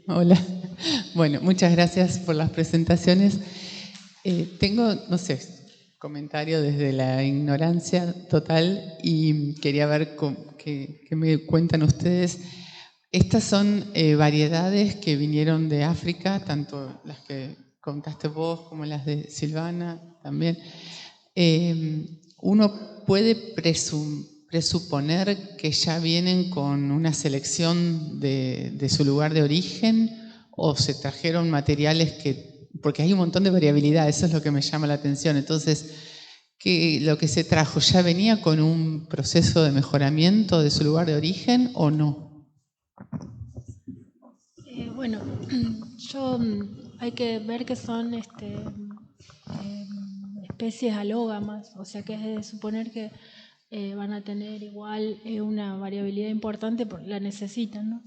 Hola. Bueno, muchas gracias por las presentaciones. Tengo, no sé, comentario desde la ignorancia total, y quería ver qué me cuentan ustedes. Estas son variedades que vinieron de África, tanto las que contaste vos, como las de Silvana también, uno puede presuponer que ya vienen con una selección de su lugar de origen, o se trajeron materiales porque hay un montón de variabilidad, eso es lo que me llama la atención. Entonces, ¿que lo que se trajo ya venía con un proceso de mejoramiento de su lugar de origen o no? Bueno, hay que ver que son especies alógamas, o sea que es de suponer que van a tener igual una variabilidad importante porque la necesitan, ¿no?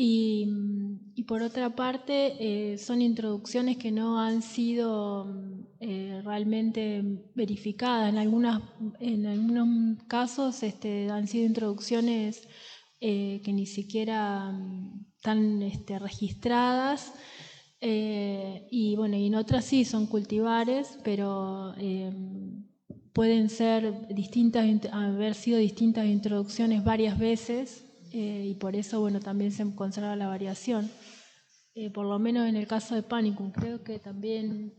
Y por otra parte, son introducciones que no han sido realmente verificadas. En algunos casos han sido introducciones que ni siquiera están registradas, y bueno, y en otras sí son cultivares, pero pueden ser haber sido distintas introducciones varias veces, y por eso bueno, también se conserva la variación. Por lo menos en el caso de Panicum, creo que también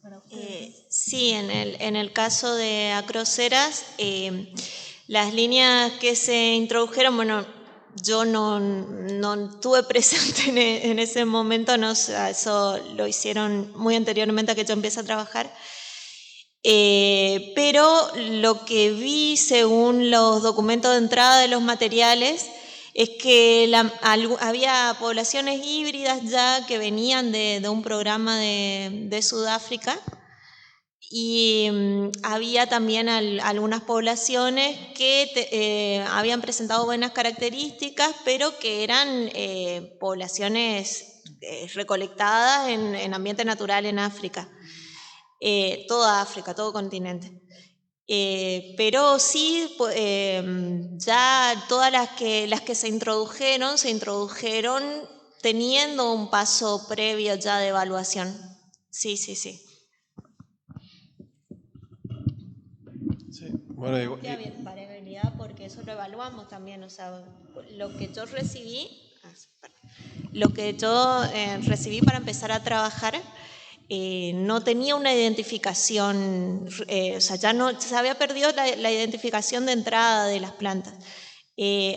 para ustedes. Sí, en el caso de Acroceras, las líneas que se introdujeron, bueno, yo no estuve presente en ese momento, no, eso lo hicieron muy anteriormente a que yo empiece a trabajar. Pero lo que vi según los documentos de entrada de los materiales es que había poblaciones híbridas ya que venían de un programa de Sudáfrica, y había también algunas poblaciones que habían presentado buenas características, pero que eran poblaciones recolectadas en ambiente natural en África. Toda África, todo continente. Pero sí, ya todas las que se introdujeron teniendo un paso previo ya de evaluación. Sí. Sí, bueno, Variabilidad, porque eso lo evaluamos también, o sea, lo que yo recibí para empezar a trabajar, no tenía una identificación, o sea, ya no, se había perdido la identificación de entrada de las plantas.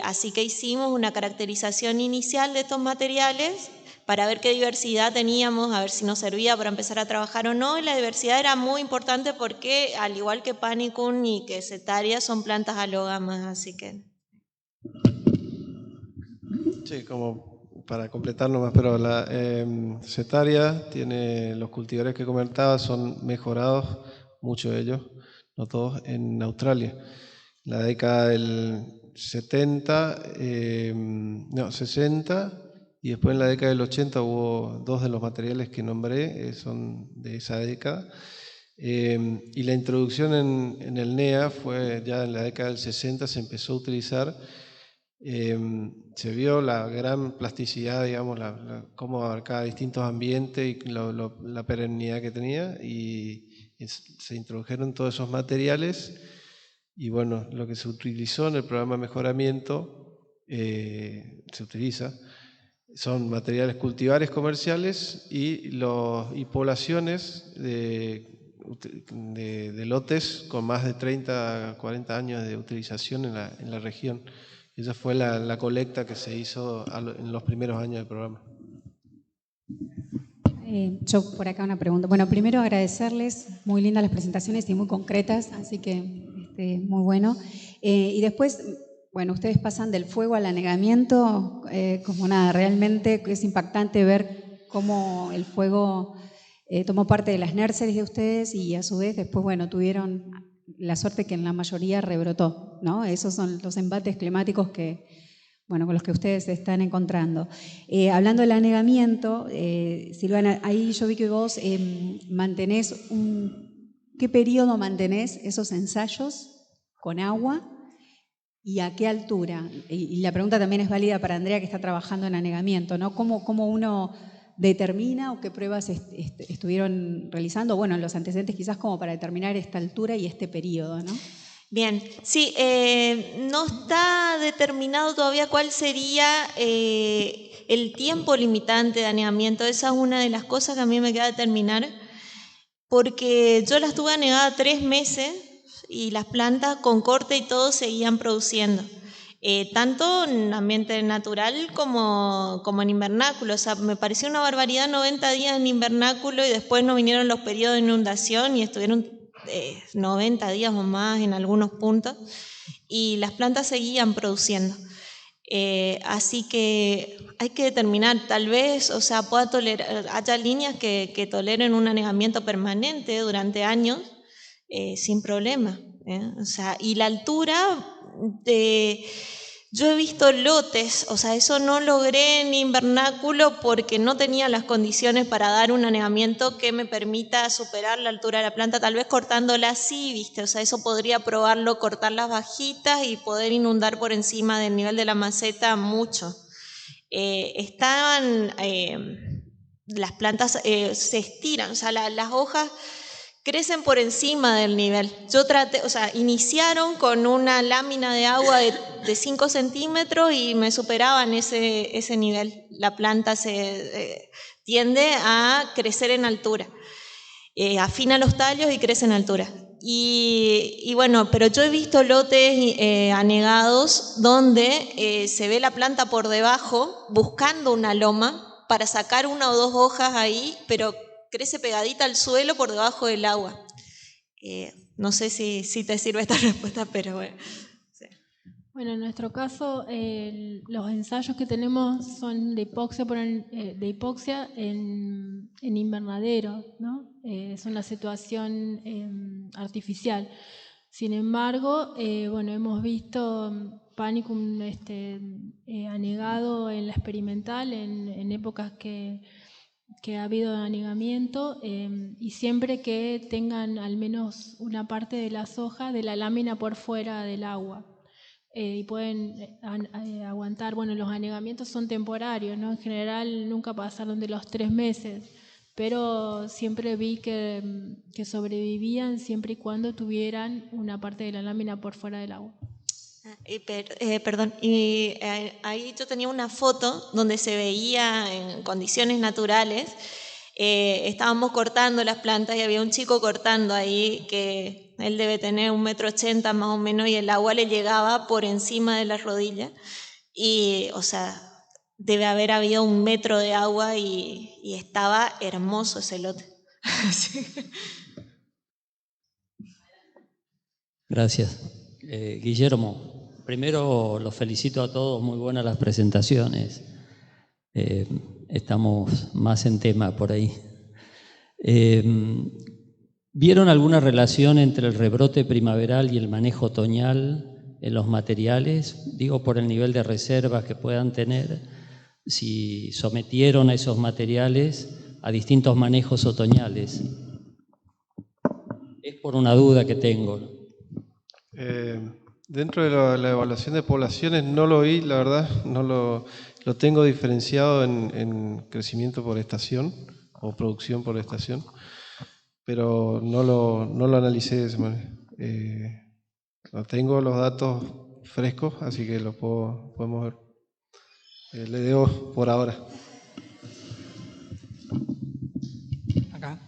Así que hicimos una caracterización inicial de estos materiales para ver qué diversidad teníamos, a ver si nos servía para empezar a trabajar o no. Y la diversidad era muy importante porque, al igual que Panicum y que Setaria, son plantas alógamas, así que... Sí, como para completar nomás, pero la Setaria tiene los cultivares que comentaba, son mejorados, muchos de ellos, no todos, en Australia. En la década del 60, 60, y después en la década del 80 hubo dos de los materiales que nombré, son de esa década. Y la introducción en el NEA fue ya en la década del 60, se empezó a utilizar. Se vio la gran plasticidad, digamos, cómo abarcaba distintos ambientes y la perennidad que tenía, y se introdujeron todos esos materiales. Y bueno, lo que se utilizó en el programa de mejoramiento, se utiliza, son materiales cultivares comerciales y poblaciones de lotes con más de 30, 40 años de utilización en la región. Esa fue la colecta que se hizo en los primeros años del programa. Yo por acá una pregunta. Bueno, primero agradecerles, muy lindas las presentaciones y muy concretas, así que muy bueno. Y después, bueno, ustedes pasan del fuego al anegamiento, como nada, realmente es impactante ver cómo el fuego tomó parte de las nurseries de ustedes y a su vez después, bueno, tuvieron la suerte que en la mayoría rebrotó, ¿no? Esos son los embates climáticos con los que ustedes se están encontrando. Hablando del anegamiento, Silvana, ahí yo vi que vos mantenés ¿qué periodo mantenés esos ensayos con agua y a qué altura? Y la pregunta también es válida para Andrea, que está trabajando en anegamiento, ¿no? ¿Cómo uno determina o qué pruebas estuvieron realizando? Bueno, los antecedentes quizás como para determinar esta altura y este periodo, ¿no? Bien, sí, no está determinado todavía cuál sería el tiempo limitante de anegamiento, esa es una de las cosas que a mí me queda de terminar, porque yo las tuve anegadas 3 meses y las plantas con corte y todo seguían produciendo. Tanto en ambiente natural como en invernáculo. O sea, me pareció una barbaridad 90 días en invernáculo y después no vinieron los periodos de inundación y estuvieron 90 días o más en algunos puntos y las plantas seguían produciendo. Así que hay que determinar, tal vez, o sea, pueda tolerar, haya líneas que toleren un anegamiento permanente durante años sin problema. O sea, y la altura yo he visto lotes, o sea, eso no logré en invernáculo porque no tenía las condiciones para dar un anegamiento que me permita superar la altura de la planta, tal vez cortándola así, ¿viste? O sea, eso podría probarlo, cortar las bajitas y poder inundar por encima del nivel de la maceta mucho. Las plantas se estiran, o sea, las hojas crecen por encima del nivel. Yo traté, o sea, iniciaron con una lámina de agua de 5 centímetros y me superaban ese nivel. La planta tiende a crecer en altura. Afina los tallos y crece en altura. Y bueno, pero yo he visto lotes anegados donde se ve la planta por debajo buscando una loma para sacar 1 o 2 hojas ahí, pero crece pegadita al suelo por debajo del agua. No sé si te sirve esta respuesta, pero bueno. Sí. Bueno, en nuestro caso, los ensayos que tenemos son de hipoxia en invernadero, ¿no? Es una situación artificial. Sin embargo, bueno, hemos visto panicum anegado en la experimental en épocas que ha habido anegamiento y siempre que tengan al menos una parte de las hojas de la lámina por fuera del agua y pueden aguantar. Bueno, los anegamientos son temporarios, ¿no? En general nunca pasaron de los 3 meses, pero siempre vi que sobrevivían siempre y cuando tuvieran una parte de la lámina por fuera del agua. Perdón, y ahí yo tenía una foto donde se veía en condiciones naturales, estábamos cortando las plantas y había un chico cortando ahí que él debe tener 1,80 m más o menos y el agua le llegaba por encima de las rodillas y, o sea, debe haber habido 1 metro de agua y estaba hermoso ese lote. Gracias. Guillermo, primero los felicito a todos, muy buenas las presentaciones. Estamos más en tema por ahí. ¿Vieron alguna relación entre el rebrote primaveral y el manejo otoñal en los materiales? Digo, por el nivel de reservas que puedan tener, si sometieron a esos materiales a distintos manejos otoñales. Es por una duda que tengo. Dentro de la evaluación de poblaciones no lo vi, la verdad, no lo tengo diferenciado en crecimiento por estación o producción por estación, pero no lo analicé de esa manera. No tengo los datos frescos, así que lo podemos ver. Le debo por ahora. Acá,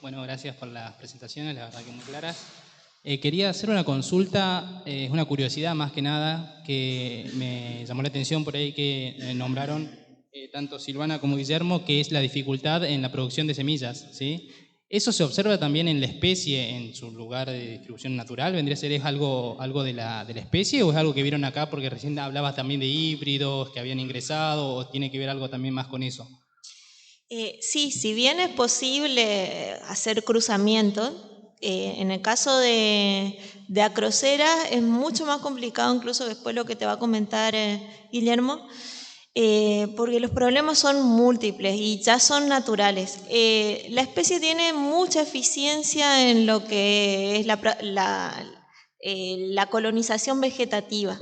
bueno, gracias por las presentaciones, la verdad que muy claras. Quería hacer una consulta, una curiosidad más que nada, que me llamó la atención por ahí que nombraron tanto Silvana como Guillermo, que es la dificultad en la producción de semillas, ¿sí? ¿Eso se observa también en la especie, en su lugar de distribución natural? ¿Vendría a ser algo de la especie o es algo que vieron acá porque recién hablabas también de híbridos que habían ingresado o tiene que ver algo también más con eso? Sí, si bien es posible hacer cruzamientos, en el caso de acroceras es mucho más complicado, incluso después lo que te va a comentar Guillermo, porque los problemas son múltiples y ya son naturales. La especie tiene mucha eficiencia en lo que es la colonización vegetativa.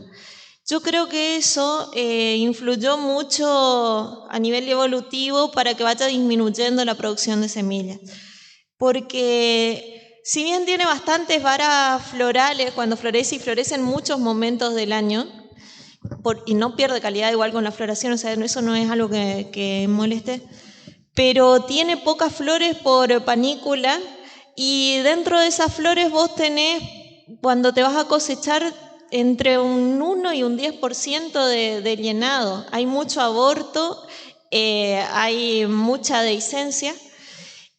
Yo creo que eso influyó mucho a nivel evolutivo para que vaya disminuyendo la producción de semillas. Porque si bien tiene bastantes varas florales, cuando florece y florece en muchos momentos del año, y no pierde calidad igual con la floración, o sea, eso no es algo que moleste, pero tiene pocas flores por panícula y dentro de esas flores vos tenés, cuando te vas a cosechar, entre un 1 y un 10% de llenado. Hay mucho aborto, hay mucha dehiscencia.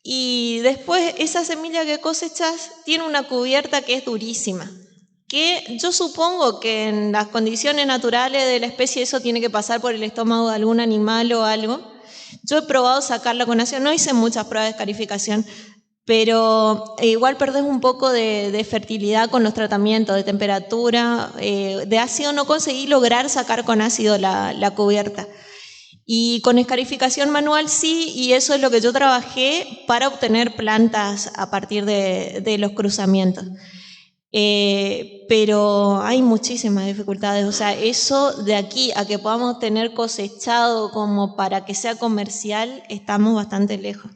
Y después esa semilla que cosechas tiene una cubierta que es durísima, que yo supongo que en las condiciones naturales de la especie eso tiene que pasar por el estómago de algún animal o algo. Yo he probado sacarla con ácido, no hice muchas pruebas de escarificación, pero igual perdés un poco de fertilidad con los tratamientos de temperatura. De ácido no conseguí lograr sacar con ácido la cubierta. Y con escarificación manual sí, y eso es lo que yo trabajé para obtener plantas a partir de los cruzamientos. Pero hay muchísimas dificultades, o sea, eso de aquí a que podamos tener cosechado como para que sea comercial, estamos bastante lejos.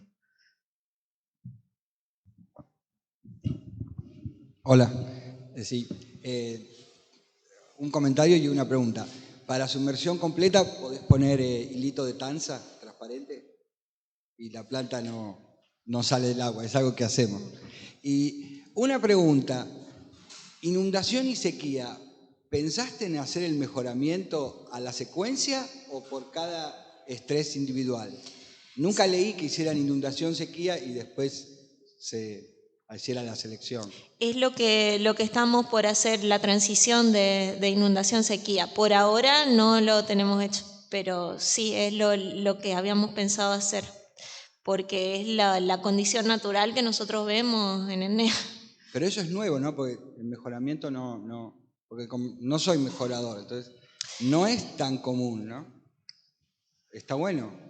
Hola, sí, un comentario y una pregunta. Para sumersión completa podés poner hilito de tanza transparente y la planta no sale del agua, es algo que hacemos. Y una pregunta, inundación y sequía, ¿pensaste en hacer el mejoramiento a la secuencia o por cada estrés individual? Nunca leí que hicieran inundación, sequía y después se hiciera la selección. Es lo que estamos por hacer, la transición de inundación-sequía. Por ahora no lo tenemos hecho, pero sí es lo que habíamos pensado hacer, porque es la condición natural que nosotros vemos en el NEA. Pero eso es nuevo, ¿no? Porque el mejoramiento porque no soy mejorador, entonces no es tan común, ¿no? Está bueno.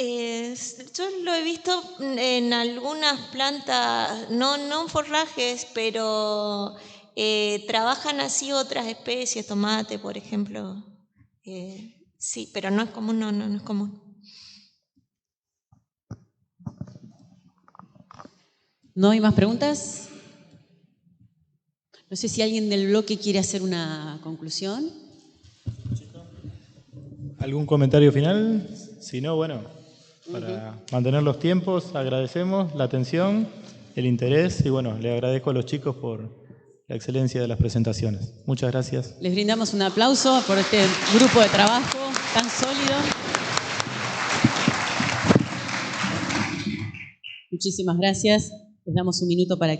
Yo lo he visto en algunas plantas, no en forrajes, pero trabajan así otras especies, tomate, por ejemplo. Sí, pero no es común, no es común. ¿No hay más preguntas? No sé si alguien del bloque quiere hacer una conclusión. ¿Algún comentario final? Si no, bueno, para mantener los tiempos, agradecemos la atención, el interés y bueno, le agradezco a los chicos por la excelencia de las presentaciones. Muchas gracias. Les brindamos un aplauso por este grupo de trabajo tan sólido. Muchísimas gracias. Les damos un minuto para que